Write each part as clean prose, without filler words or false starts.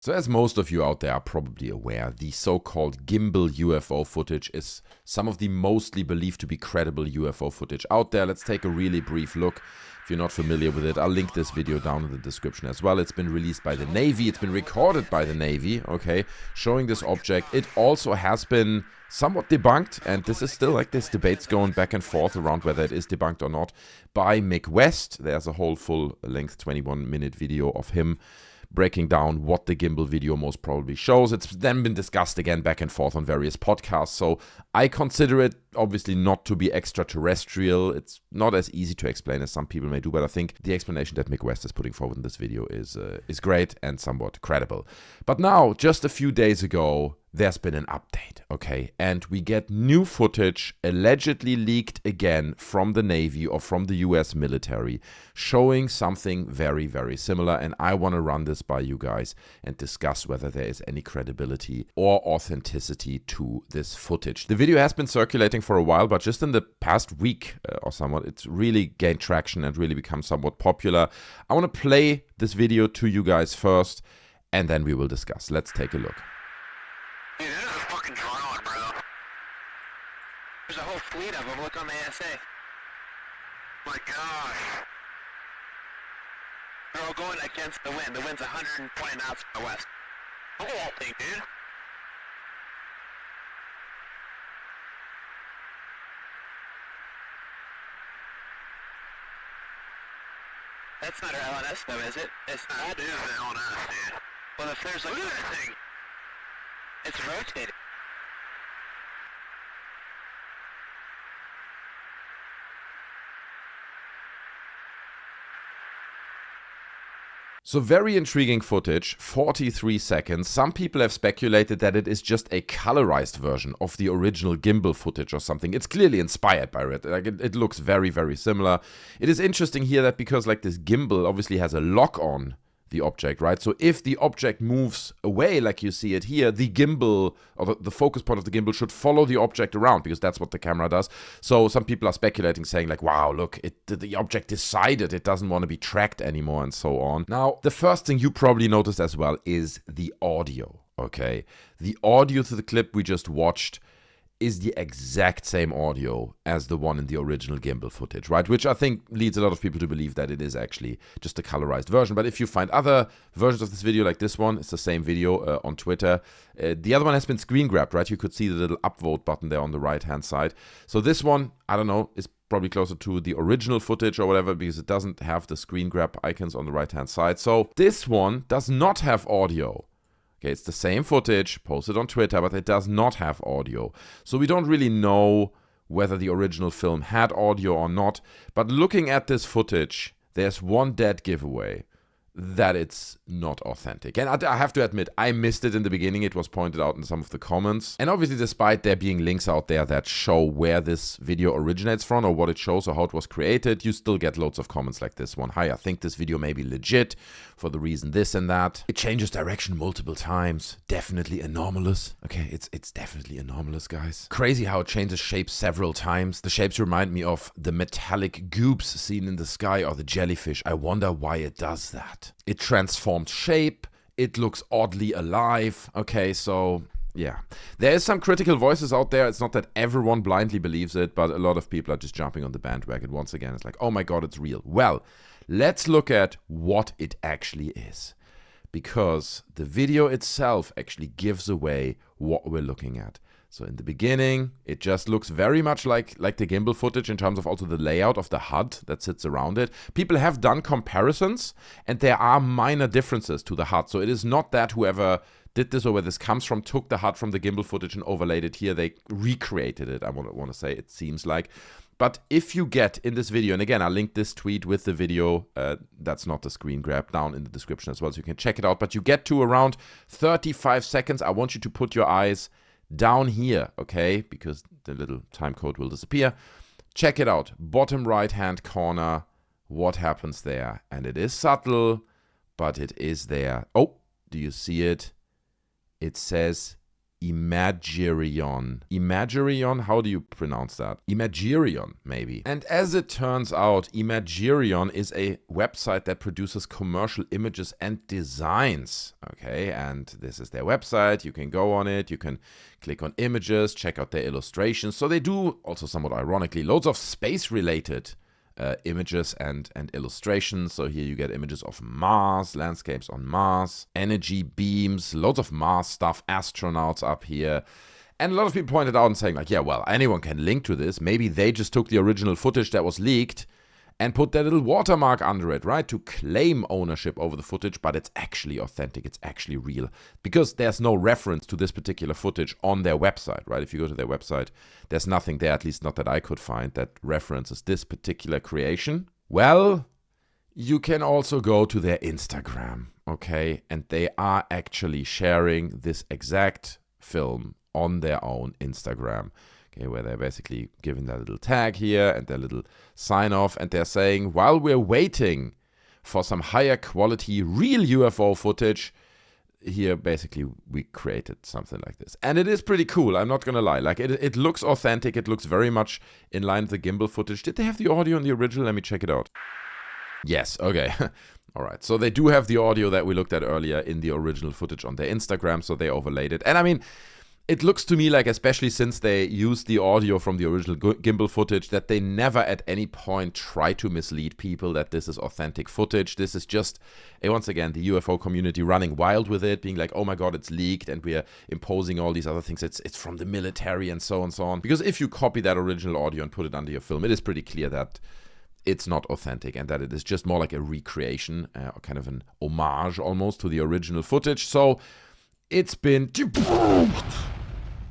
So as most of you out there are probably aware, the so-called Gimbal UFO footage is some of the mostly believed to be credible UFO footage out there. Let's take a really brief look. If you're not familiar with it, I'll link this video down in the description as well. It's been released by the Navy. It's been recorded by the Navy, okay, showing this object. It also has been somewhat debunked, and this is still like this debates going back and forth around whether it is debunked or not, by Mick West. There's a whole full-length 21-minute video of him breaking down what the gimbal video most probably shows. It's then been discussed again back and forth on various podcasts, so I consider it obviously not to be extraterrestrial. It's not as easy to explain as some people may do, but I think the explanation that Mick West is putting forward in this video is great and somewhat credible. But now, just a few days ago, there's been an update, okay? And we get new footage allegedly leaked again from the Navy or from the US military showing something very, very similar. And I want to run this by you guys and discuss whether there is any credibility or authenticity to this footage. The video has been circulating for a while, but just in the past week or somewhat, it's really gained traction and really become somewhat popular. I want to play this video to you guys first, and then we will discuss. Let's take a look. Dude, that is a fucking drone, bro. There's a whole fleet of them. Look on the ASA. My gosh. They're all going against the wind. The wind's 120 knots from the west. Look at that thing, dude. That's not our LNS though, is it? It's not. That is the LNS, dude. Well, if there's like... Look at that thing. It's rotating. So very intriguing footage, 43 seconds. Some people have speculated that it is just a colorized version of the original gimbal footage or something. It's clearly inspired by it. Like it looks very, very similar. It is interesting here that because like this gimbal obviously has a lock on the object, right? So if the object moves away like you see it here, the gimbal or the focus point of the gimbal should follow the object around because that's what the camera does. So some people are speculating, saying like, wow, look, the object decided it doesn't want to be tracked anymore and so on. Now, the first thing you probably noticed as well is the audio, okay? The audio to the clip we just watched is the exact same audio as the one in the original gimbal footage, right? Which I think leads a lot of people to believe that it is actually just a colorized version. But if you find other versions of this video like this one, it's the same video on Twitter. The other one has been screen grabbed, right? You could see the little upvote button there on the right-hand side. So this one, I don't know, is probably closer to the original footage or whatever because it doesn't have the screen grab icons on the right-hand side. So this one does not have audio. Okay, it's the same footage posted on Twitter, but it does not have audio. So we don't really know whether the original film had audio or not. But looking at this footage, there's one dead giveaway that it's not authentic. And I have to admit, I missed it in the beginning. It was pointed out in some of the comments. And obviously, despite there being links out there that show where this video originates from or what it shows or how it was created, you still get loads of comments like this one. Hi, I think this video may be legit for the reason this and that. It changes direction multiple times. Definitely anomalous. Okay, it's definitely anomalous, guys. Crazy how it changes shape several times. The shapes remind me of the metallic goobs seen in the sky or the jellyfish. I wonder why it does that. It transformed shape. It looks oddly alive. Okay, so yeah. There is some critical voices out there. It's not that everyone blindly believes it, but a lot of people are just jumping on the bandwagon once again. It's like, oh my god, it's real. Well, let's look at what it actually is. Because the video itself actually gives away what we're looking at. So in the beginning, it just looks very much like the gimbal footage in terms of also the layout of the HUD that sits around it. People have done comparisons, and there are minor differences to the HUD. So it is not that whoever did this or where this comes from took the HUD from the gimbal footage and overlaid it here. They recreated it, I want to say, it seems like. But if you get in this video, and again, I'll link this tweet with the video, that's not the screen grab, down in the description as well, so you can check it out. But you get to around 35 seconds. I want you to put your eyes down here, okay, because the little time code will disappear. Check it out, bottom right hand corner, what happens there? And it is subtle, but it is there. Oh, do you see it? It says Imagirion. Imagirion? How do you pronounce that? Imagirion, maybe. And as it turns out, Imagirion is a website that produces commercial images and designs. Okay, and this is their website. You can go on it. You can click on images, check out their illustrations. So they do, also somewhat ironically, loads of space-related images and illustrations. So here you get images of Mars, landscapes on Mars, energy beams, loads of Mars stuff, astronauts up here. And a lot of people pointed out and saying like, yeah, well, anyone can link to this. Maybe they just took the original footage that was leaked and put their little watermark under it, right? To claim ownership over the footage, but it's actually authentic, it's actually real. Because there's no reference to this particular footage on their website, right? If you go to their website, there's nothing there, at least not that I could find, that references this particular creation. Well, you can also go to their Instagram, okay? And they are actually sharing this exact film on their own Instagram. Okay, where they're basically giving that little tag here and their little sign off, and they're saying, while we're waiting for some higher quality real UFO footage, here basically we created something like this. And it is pretty cool, I'm not gonna lie. Like it looks authentic, it looks very much in line with the gimbal footage. Did they have the audio in the original? Let me check it out. Yes, okay. All right, so they do have the audio that we looked at earlier in the original footage on their Instagram, so they overlaid it. And I mean, it looks to me like, especially since they used the audio from the original gimbal footage, that they never at any point try to mislead people that this is authentic footage. This is just, once again, the UFO community running wild with it, being like, oh my god, it's leaked, and we're imposing all these other things. It's from the military and so on and so on. Because if you copy that original audio and put it under your film, it is pretty clear that it's not authentic and that it is just more like a recreation, kind of an homage almost to the original footage. So it's been debunked.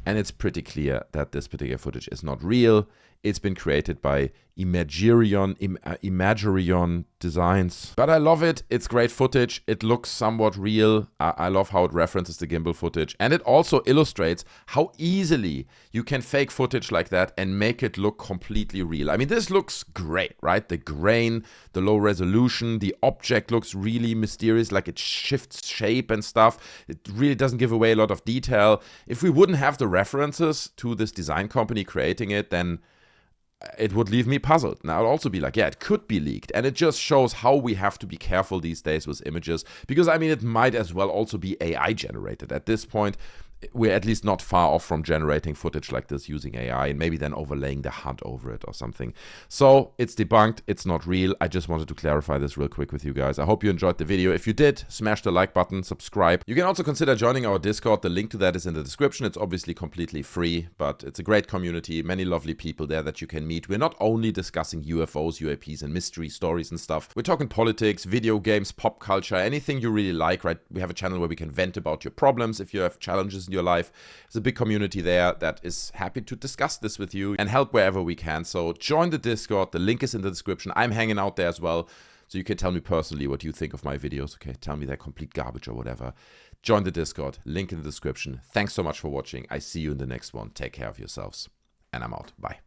And it's pretty clear that this particular footage is not real. It's been created by Imagirion Designs. But I love it. It's great footage. It looks somewhat real. I love how it references the gimbal footage. And it also illustrates how easily you can fake footage like that and make it look completely real. I mean, this looks great, right? The grain, the low resolution, the object looks really mysterious, like it shifts shape and stuff. It really doesn't give away a lot of detail. If we wouldn't have the references to this design company creating it, then it would leave me puzzled. Now, I'd also be like, yeah, it could be leaked. And it just shows how we have to be careful these days with images. Because, I mean, it might as well also be AI generated. At this point, we're at least not far off from generating footage like this using AI and maybe then overlaying the HUD over it or something. So it's debunked. It's not real. I just wanted to clarify this real quick with you guys. I hope you enjoyed the video. If you did, smash the like button, subscribe. You can also consider joining our Discord. The link to that is in the description. It's obviously completely free, but it's a great community. Many lovely people there that you can meet. We're not only discussing UFOs, UAPs, and mystery stories and stuff. We're talking politics, video games, pop culture, anything you really like, right? We have a channel where we can vent about your problems if you have challenges in your life. There's a big community there that is happy to discuss this with you and help wherever we can. So join the Discord. The link is in the description. I'm hanging out there as well, so you can tell me personally what you think of my videos. Okay, tell me they're complete garbage or whatever. Join the Discord. Link in the description. Thanks so much for watching. I see you in the next one. Take care of yourselves. And I'm out. Bye.